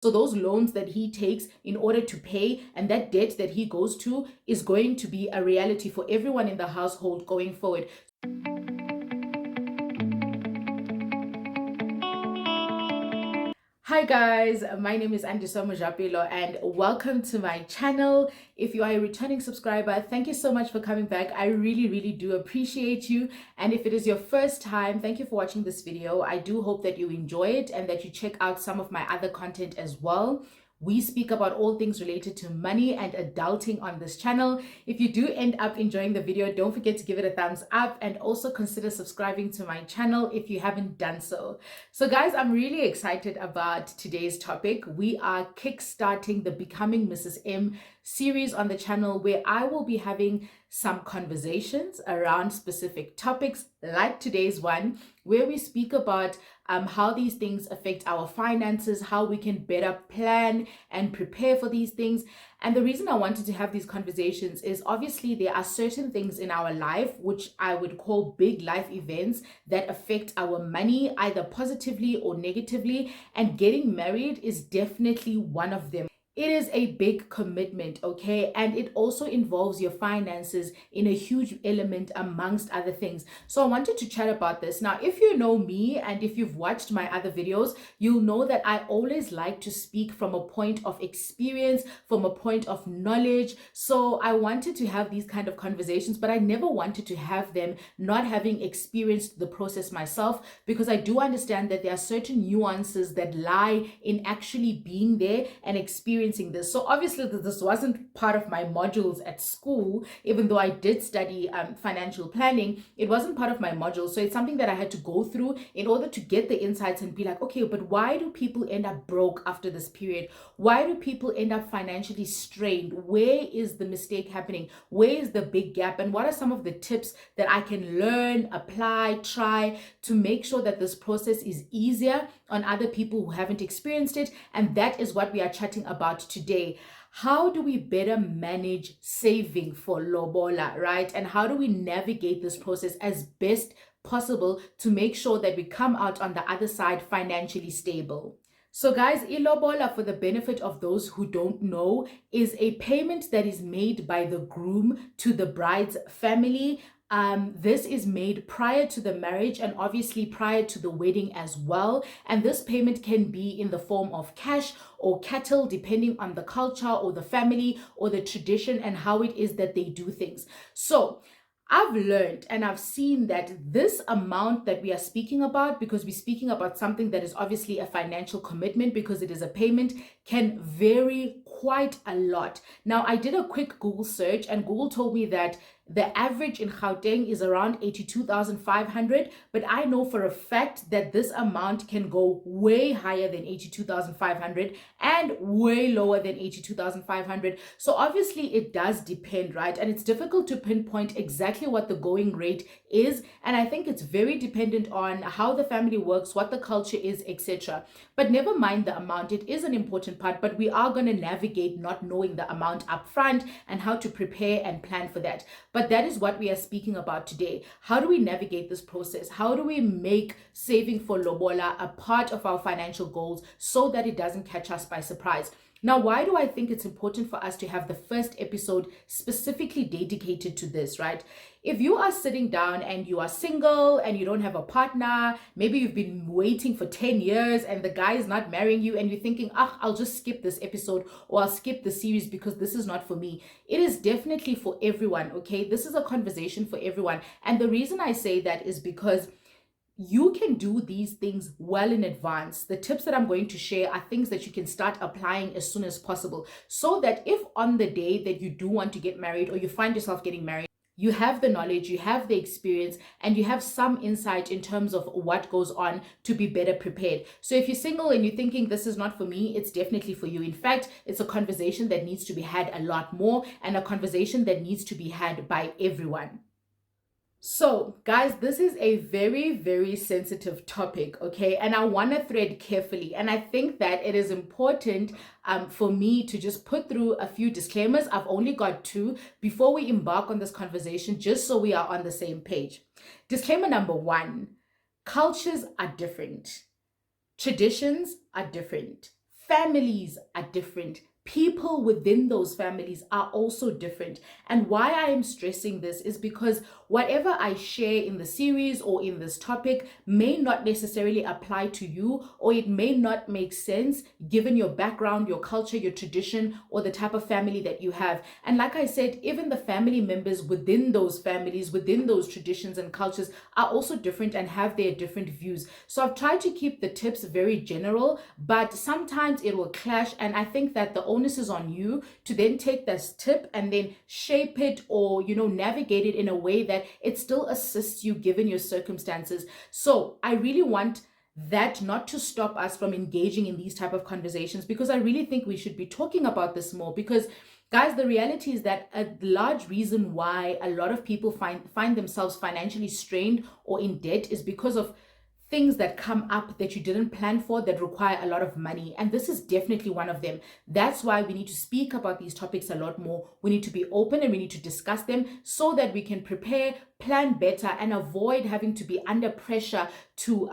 So those loans that he takes in order to pay, and that debt that he goes to, is going to be a reality for everyone in the household going forward. Hi guys, my name is Andisa Mujapelo and welcome to my channel. If you are a returning subscriber, thank you so much for coming back. I really do appreciate you. And if it is your first time, thank you for watching this video. I do hope that you enjoy it and that you check out some of my other content as well. We speak about all things related to money and adulting on this channel. If you do end up enjoying the video, don't forget to give it a thumbs up and also consider subscribing to my channel if you haven't done so. So guys, I'm really excited about today's topic. We are kickstarting the Becoming Mrs. M series on the channel, where I will be having some conversations around specific topics like today's one, where we speak about how these things affect our finances, how we can better plan and prepare for these things. And the reason I wanted to have these conversations is obviously there are certain things in our life which I would call big life events that affect our money either positively or negatively, and getting married is definitely one of them. It is a big commitment, okay? And it also involves your finances in a huge element amongst other things. So I wanted to chat about this. Now, if you know me and if you've watched my other videos, you'll know that I always like to speak from a point of experience, from a point of knowledge. So I wanted to have these kind of conversations, but I never wanted to have them not having experienced the process myself, because I do understand that there are certain nuances that lie in actually being there and experiencing this. So obviously this wasn't part of my modules at school, even though I did study financial planning. It wasn't part of my modules, so it's something that I had to go through in order to get the insights and be like, okay, but why do people end up broke after this period? Why do people end up financially strained? Where is the mistake happening? Where is the big gap? And what are some of the tips that I can learn, apply, try to make sure that this process is easier on other people who haven't experienced it? And that is what we are chatting about today. How do we better manage saving for lobola, right? And how do we navigate this process as best possible to make sure that we come out on the other side financially stable? So guys, ilobola, for the benefit of those who don't know, is a payment that is made by the groom to the bride's family. This is made prior to the marriage and obviously prior to the wedding as well. And this payment can be in the form of cash or cattle, depending on the culture or the family or the tradition and how it is that they do things. So I've learned and I've seen that this amount that we are speaking about, because we're speaking about something that is obviously a financial commitment because it is a payment, can vary quite a lot. Now, I did a quick Google search and Google told me that the average in Gauteng is around 82,500, but I know for a fact that this amount can go way higher than 82,500 and way lower than 82,500. So obviously it does depend, right? And it's difficult to pinpoint exactly what the going rate is. And I think it's very dependent on how the family works, what the culture is, etc. But never mind the amount, it is an important part, but we are going to navigate not knowing the amount up front and how to prepare and plan for that. But that is what we are speaking about today. How do we navigate this process? How do we make saving for lobola a part of our financial goals so that it doesn't catch us by surprise? Now, why do I think it's important for us to have the first episode specifically dedicated to this, right? If you are sitting down and you are single and you don't have a partner, maybe you've been waiting for 10 years and the guy is not marrying you and you're thinking, I'll just skip this episode or I'll skip the series because this is not for me. It is definitely for everyone, okay? This is a conversation for everyone. And the reason I say that is because you can do these things well in advance. The tips that I'm going to share are things that you can start applying as soon as possible, so that if on the day that you do want to get married or you find yourself getting married, you have the knowledge, you have the experience, and you have some insight in terms of what goes on to be better prepared. So if you're single and you're thinking this is not for me, it's definitely for you. In fact, it's a conversation that needs to be had a lot more, and a conversation that needs to be had by everyone. So guys, this is a very sensitive topic, okay? And I want to thread carefully. And I think that it is important for me to just put through a few disclaimers. I've only got two before we embark on this conversation, just so we are on the same page. Disclaimer number one: cultures are different. Traditions are different. families are different. People within those families are also different. And why I am stressing this is because whatever I share in the series or in this topic may not necessarily apply to you, or it may not make sense given your background, your culture, your tradition, or the type of family that you have. And like I said, even the family members within those families, within those traditions and cultures are also different and have their different views. So I've tried to keep the tips very general, but sometimes it will clash. And I think that the onus is on you to then take this tip and then shape it, or navigate it in a way that it still assists you given your circumstances. So I really want that not to stop us from engaging in these type of conversations, because I really think we should be talking about this more. Because guys, the reality is that a large reason why a lot of people find themselves financially strained or in debt is because of things that come up that you didn't plan for, that require a lot of money. And this is definitely one of them. That's why we need to speak about these topics a lot more. We need to be open and we need to discuss them so that we can prepare, plan better, and avoid having to be under pressure to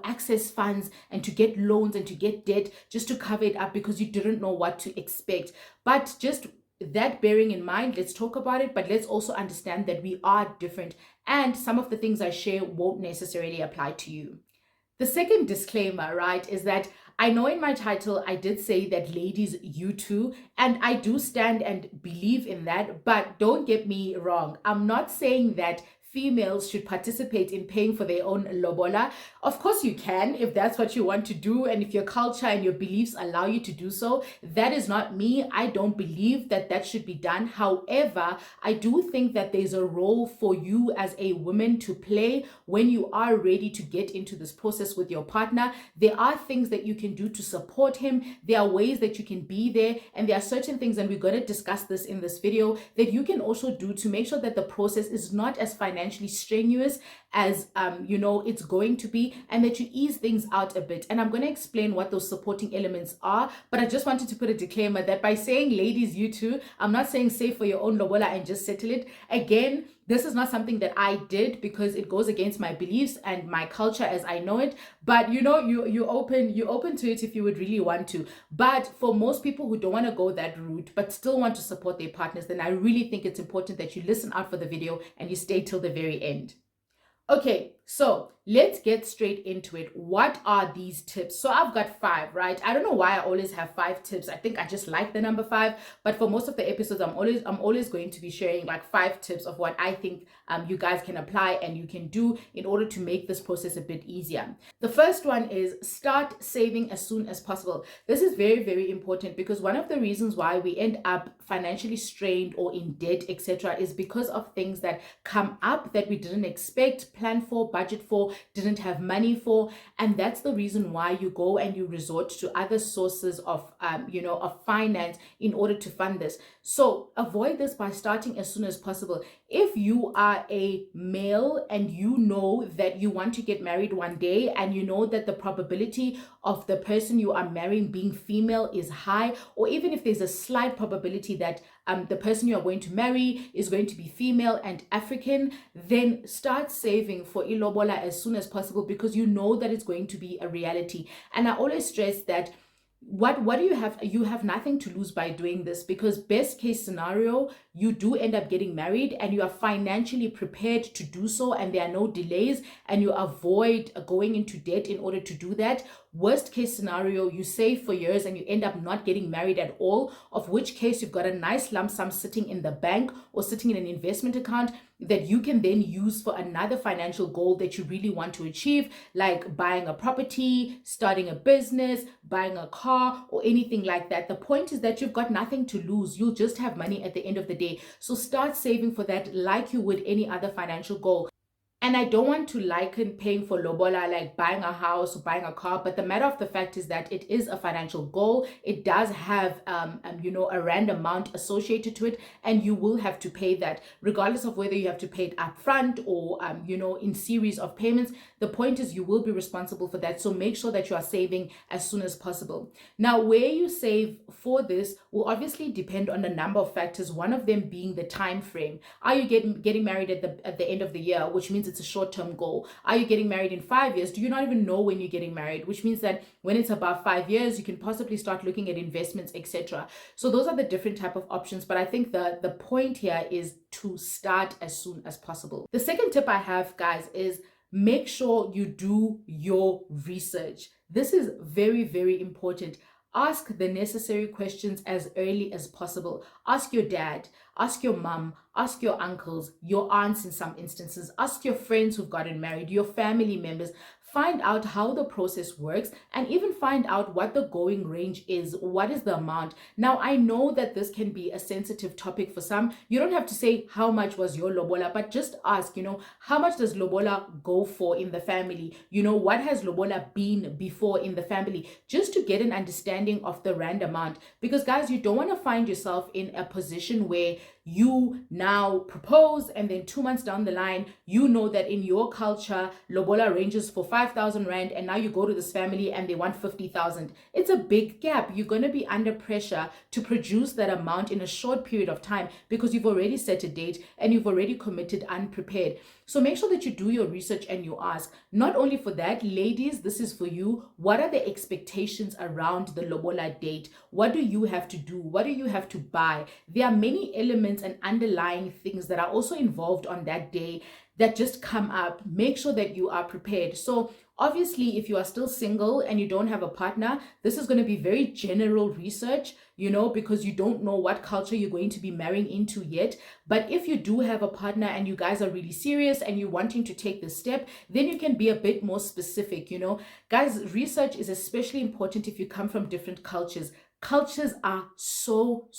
access funds and to get loans and to get debt just to cover it up because you didn't know what to expect. But just that bearing in mind, let's talk about it, but let's also understand that we are different and some of the things I share won't necessarily apply to you. The second disclaimer, right, is that I know in my title I did say that ladies, you too, and I do stand and believe in that, but don't get me wrong. I'm not saying that females should participate in paying for their own lobola. Of course you can, if that's what you want to do, and if your culture and your beliefs allow you to do so. That is not me. I don't believe that that should be done. However, I do think that there's a role for you as a woman to play when you are ready to get into this process with your partner. There are things that you can do to support him. There are ways that you can be there, and there are certain things, and we're going to discuss this in this video, that you can also do to make sure that the process is not as financially strenuous as it's going to be, and that you ease things out a bit. And I'm going to explain what those supporting elements are, but I just wanted to put a disclaimer that by saying ladies, you too, I'm not saying save for your own lobola and just settle it. Again, this is not something that I did because it goes against my beliefs and my culture as I know it. But you're open to it if you would really want to. But for most people who don't want to go that route but still want to support their partners, then I really think it's important that you listen out for the video and you stay till the very end. Okay, so let's get straight into it. What are these tips? So I've got 5, right? I don't know why I always have 5 tips. I think I just like the number 5, but for most of the episodes, I'm always going to be sharing like 5 tips of what I think you guys can apply and you can do in order to make this process a bit easier. The first one is start saving as soon as possible. This is very, very important because one of the reasons why we end up financially strained or in debt, etc., is because of things that come up that we didn't expect, plan for, budget for, didn't have money for. And that's the reason why you go and you resort to other sources of of finance in order to fund this. So avoid this by starting as soon as possible. If you are a male and you know that you want to get married one day, and you know that the probability of the person you are marrying being female is high, or even if there's a slight probability that the person you are going to marry is going to be female and African, then start saving for ilobola as soon as possible, because you know that it's going to be a reality. And I always stress that what do you have? You have nothing to lose by doing this, because best case scenario, you do end up getting married and you are financially prepared to do so, and there are no delays, and you avoid going into debt in order to do that. Worst case scenario, you save for years and you end up not getting married at all, of which case you've got a nice lump sum sitting in the bank or sitting in an investment account that you can then use for another financial goal that you really want to achieve, like buying a property, starting a business, buying a car, or anything like that. The point is that you've got nothing to lose. You'll just have money at the end of the day. So start saving for that like you would any other financial goal. And I don't want to liken paying for lobola like buying a house or buying a car, but the matter of the fact is that it is a financial goal. It does have, a rand amount associated to it, and you will have to pay that, regardless of whether you have to pay it upfront or, in series of payments. The point is you will be responsible for that. So make sure that you are saving as soon as possible. Now, where you save for this will obviously depend on a number of factors. One of them being the time frame. Are you getting married at the end of the year, which means it's it's a short-term goal. Are you getting married in 5 years? Do you not even know when you're getting married? Which means that when it's about 5 years, you can possibly start looking at investments, etc. So those are the different type of options. But I think the point here is to start as soon as possible. The second tip I have, guys, is make sure you do your research. This is very, very important. Ask the necessary questions as early as possible. Ask your dad, ask your mom, ask your uncles, your aunts in some instances, ask your friends who've gotten married, your family members. Find out how the process works and even find out what the going range is. What is the amount? Now, I know that this can be a sensitive topic for some. You don't have to say how much was your lobola, but just ask, how much does lobola go for in the family? What has lobola been before in the family? Just to get an understanding of the rand amount. Because guys, you don't want to find yourself in a position where you now propose and then 2 months down the line, you know that in your culture, lobola ranges for 5,000 rand and now you go to this family and they want 50,000. It's a big gap. You're going to be under pressure to produce that amount in a short period of time because you've already set a date and you've already committed unprepared. So make sure that you do your research and you ask. Not only for that, ladies, this is for you. What are the expectations around the lobola date? What do you have to do? What do you have to buy? There are many elements and underlying things that are also involved on that day that just come up. Make sure that you are prepared. So obviously, if you are still single and you don't have a partner, this is going to be very general research, because you don't know what culture you're going to be marrying into yet. But if you do have a partner and you guys are really serious and you're wanting to take this step, then you can be a bit more specific, Guys, research is especially important if you come from different cultures. Cultures are so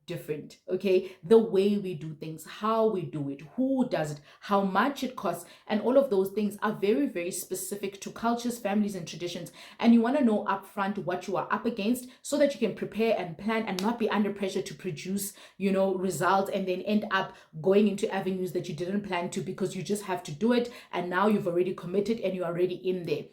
different, okay? The way we do things, how we do it, who does it, how much it costs, and all of those things are very, very specific to cultures, families, and traditions. And you want to know upfront what you are up against so that you can prepare and plan and not be under pressure to produce, results and then end up going into avenues that you didn't plan to because you just have to do it. And now you've already committed and you're already in there.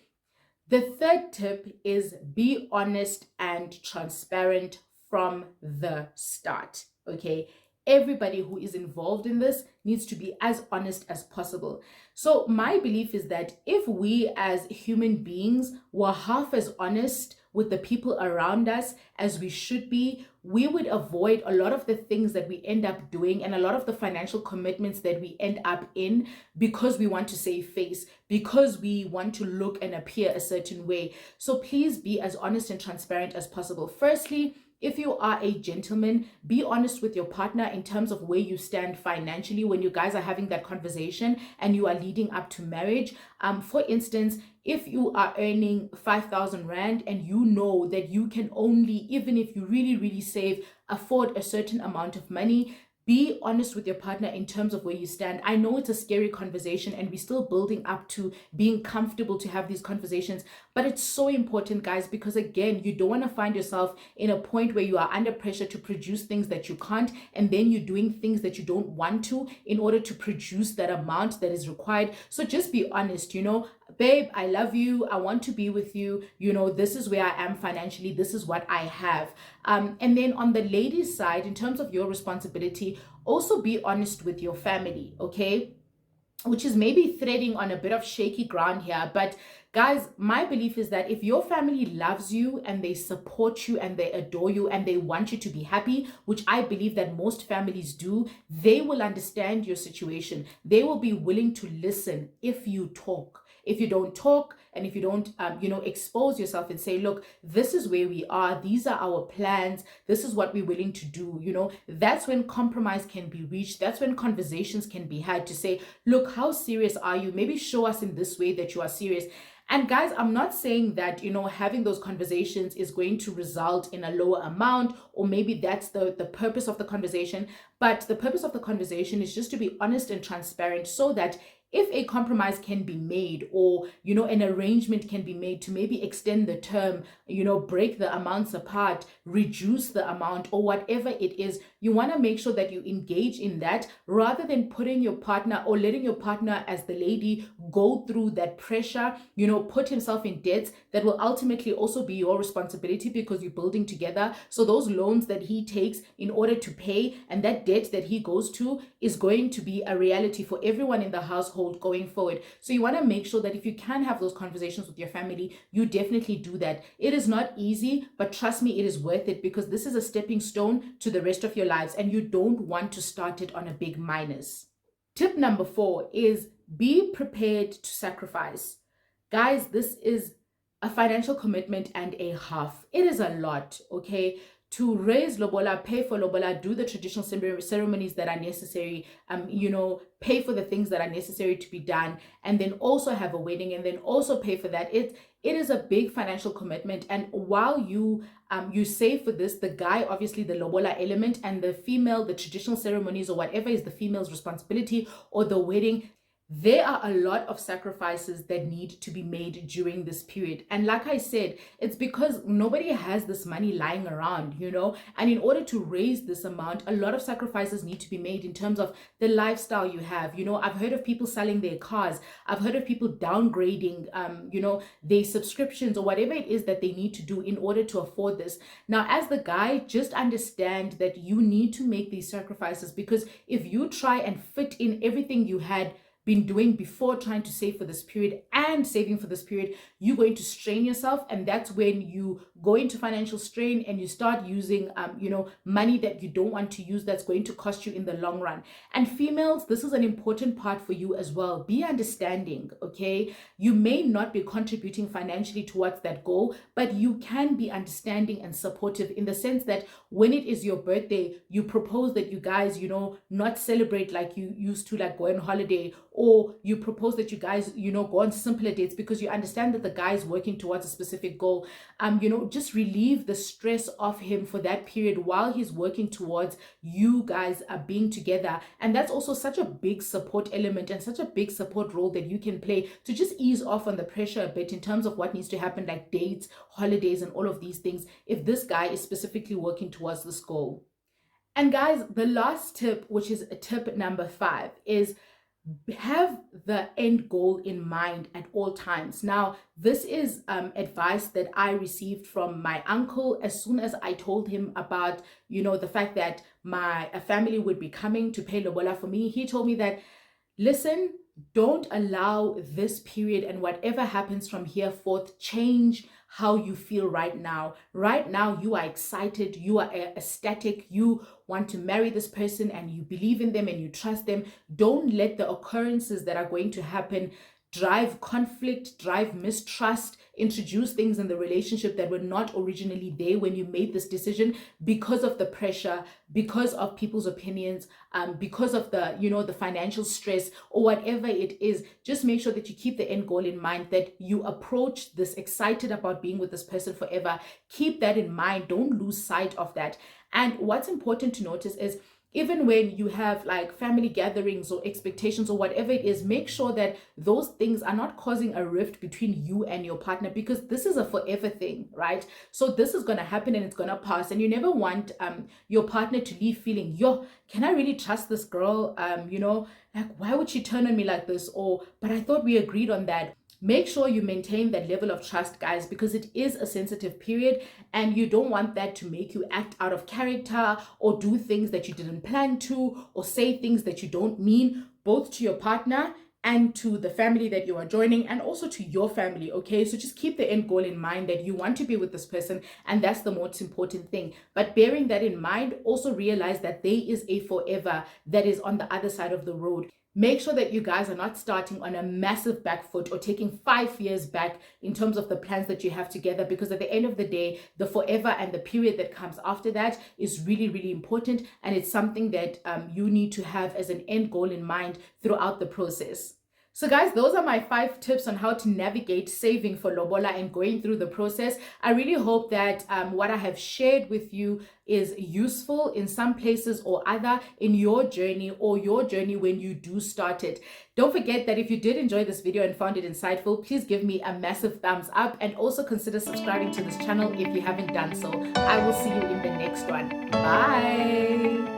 The third tip is be honest and transparent from the start, okay? Everybody who is involved in this needs to be as honest as possible. So my belief is that if we as human beings were half as honest with the people around us as we should be, we would avoid a lot of the things that we end up doing and a lot of the financial commitments that we end up in because we want to save face, because we want to look and appear a certain way. So please be as honest and transparent as possible. Firstly, if you are a gentleman, be honest with your partner in terms of where you stand financially when you guys are having that conversation and you are leading up to marriage. For instance, if you are earning 5,000 rand and you know that you can only, even if you really, really save, afford a certain amount of money, be honest with your partner in terms of where you stand. I know it's a scary conversation and we're still building up to being comfortable to have these conversations, but it's so important, guys, because again, you don't want to find yourself in a point where you are under pressure to produce things that you can't, and then you're doing things that you don't want to in order to produce that amount that is required. So just be honest, babe, I love you. I want to be with you. This is where I am financially. This is what I have. And then on the ladies' side, in terms of your responsibility, also be honest with your family, okay? Which is maybe threading on a bit of shaky ground here. But guys, my belief is that if your family loves you and they support you and they adore you and they want you to be happy, which I believe that most families do, they will understand your situation. They will be willing to listen if you talk. If you don't talk and if you don't, expose yourself and say, look, this is where we are. These are our plans. This is what we're willing to do. That's when compromise can be reached. That's when conversations can be had to say, look, how serious are you? Maybe show us in this way that you are serious. And guys, I'm not saying that, having those conversations is going to result in a lower amount, or maybe that's the purpose of the conversation. But the purpose of the conversation is just to be honest and transparent so that if a compromise can be made or, an arrangement can be made to maybe extend the term, break the amounts apart, reduce the amount or whatever it is, you want to make sure that you engage in that rather than putting your partner or letting your partner as the lady go through that pressure, put himself in debts that will ultimately also be your responsibility because you're building together. So those loans that he takes in order to pay and that debt that he goes to is going to be a reality for everyone in the household household going forward. So you want to make sure that if you can have those conversations with your family, you definitely do that. It is not easy, but trust me, it is worth it, because this is a stepping stone to the rest of your lives, and you don't want to start it on a big minus. Tip number 4 is be prepared to sacrifice. Guys, this is a financial commitment and a half. It is a lot, okay? To raise lobola, pay for lobola, do the traditional ceremonies that are necessary, pay for the things that are necessary to be done, and then also have a wedding, and then also pay for that. It is a big financial commitment. And while you save for this, the guy, obviously the lobola element, and the female, the traditional ceremonies or whatever is the female's responsibility, or the wedding, there are a lot of sacrifices that need to be made during this period. And like I said, it's because nobody has this money lying around, and in order to raise this amount, a lot of sacrifices need to be made in terms of the lifestyle you have. I've heard of people selling their cars. I've heard of people downgrading, their subscriptions or whatever it is that they need to do in order to afford this. Now, as the guy, just understand that you need to make these sacrifices, because if you try and fit in everything you had been doing before trying to save for this period and saving for this period, you're going to strain yourself. And that's when you go into financial strain and you start using money that you don't want to use, that's going to cost you in the long run. And females, this is an important part for you as well. Be understanding, okay? You may not be contributing financially towards that goal, but you can be understanding and supportive, in the sense that when it is your birthday, you propose that you guys not celebrate like you used to, like go on holiday, or you propose that you guys, go on simpler dates, because you understand that the guy is working towards a specific goal. Just relieve the stress of him for that period while he's working towards you guys being together. And that's also such a big support element and such a big support role that you can play to just ease off on the pressure a bit in terms of what needs to happen, like dates, holidays, and all of these things, if this guy is specifically working towards this goal. And guys, the last tip, which is tip number 5, is have the end goal in mind at all times. Now, this is advice that I received from my uncle as soon as I told him about, the fact that a family would be coming to pay lobola for me. He told me that, listen, don't allow this period and whatever happens from here forth change how you feel right now. Right now, you are excited, you are ecstatic, you want to marry this person and you believe in them and you trust them. Don't let the occurrences that are going to happen drive conflict, drive mistrust, introduce things in the relationship that were not originally there when you made this decision, because of the pressure, because of people's opinions, because of the, the financial stress or whatever it is. Just make sure that you keep the end goal in mind, that you approach this excited about being with this person forever. Keep that in mind. Don't lose sight of that. And what's important to notice is, even when you have like family gatherings or expectations or whatever it is, make sure that those things are not causing a rift between you and your partner, because this is a forever thing, right? So this is going to happen and it's going to pass. And you never want your partner to leave feeling, can I really trust this girl? Like, why would she turn on me like this? Or, but I thought we agreed on that. Make sure you maintain that level of trust, guys, because it is a sensitive period and you don't want that to make you act out of character or do things that you didn't plan to, or say things that you don't mean, both to your partner and to the family that you are joining, and also to your family, okay? So just keep the end goal in mind, that you want to be with this person, and that's the most important thing. But bearing that in mind, also realize that there is a forever that is on the other side of the road. Make sure that you guys are not starting on a massive back foot or taking 5 years back in terms of the plans that you have together, because at the end of the day, the forever and the period that comes after that is really, really important. And it's something that you need to have as an end goal in mind throughout the process. So guys, those are my 5 tips on how to navigate saving for lobola and going through the process. I really hope that what I have shared with you is useful in some places or other in your journey, or your journey when you do start it. Don't forget that if you did enjoy this video and found it insightful, please give me a massive thumbs up, and also consider subscribing to this channel if you haven't done so. I will see you in the next one. Bye.